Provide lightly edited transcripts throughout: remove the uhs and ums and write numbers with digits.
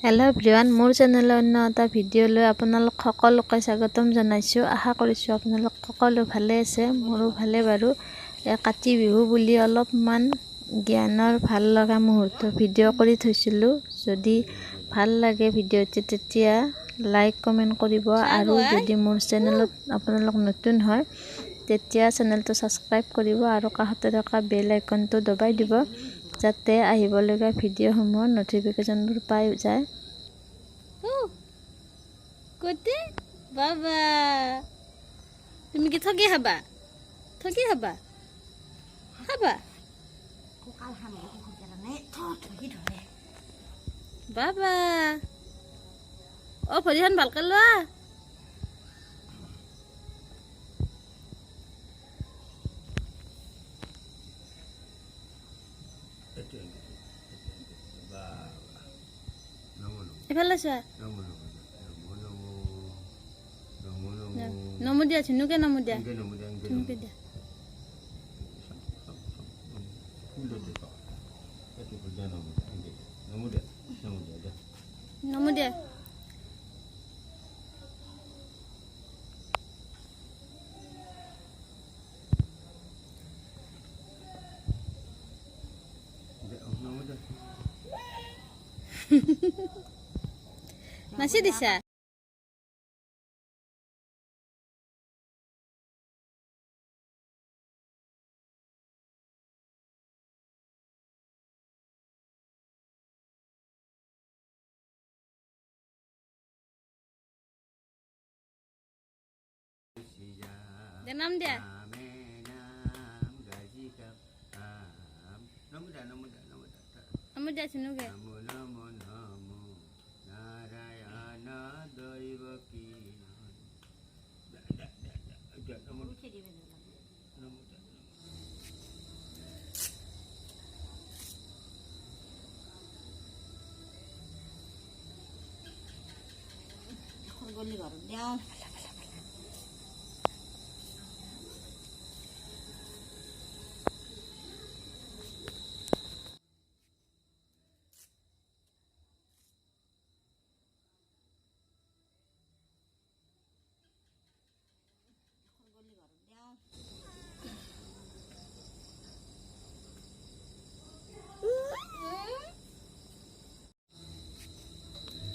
Hello' everyone, মোৰ চেনেলৰ অন্য এটা ভিডিঅ'লৈ আপোনালোক সকলোকে স্বাগতম জনাইছোঁ। আশা কৰিছোঁ আপোনালোক সকলো ভালে আছে। মোৰো ভালে বাৰু। কাতি বিহু বুলি অলপমান জ্ঞানৰ ভাল লগা মুহূৰ্ত ভিডিঅ' কৰি থৈছিলোঁ। যদি ভাল লাগে ভিডিঅ'টো তেতিয়া লাইক কমেণ্ট কৰিব, আৰু যদি মোৰ চেনেলত আপোনালোক নতুন হয় তেতিয়া চেনেলটো ছাবস্ক্ৰাইব কৰিব আৰু কাষতে থকা বেল আইকনটো দবাই দিব, যাতে আহিবলগীয়া ভিডিঅ'সমূহৰ ন'টিফিকেশ্যনবোৰ পাই যায়। কোতে বাবা, তুমি কি ঠগি খাবা? ঠগি খাবা? খাবা বাবা। ভৰিখন ভালকে লোৱা। এফালে চোৱা। নমো দিয়া, ঝিনুকে নমো দিয়া, ঝিনুকে দিয়া। নমো দিয়া। নাচি দিছা? নাম দিয়া। নমো দিয়া, ঝিনুকে।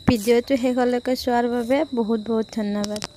ভিডিঅ'টো শেষলৈকে চোৱাৰ বাবে বহুত বহুত ধন্যবাদ।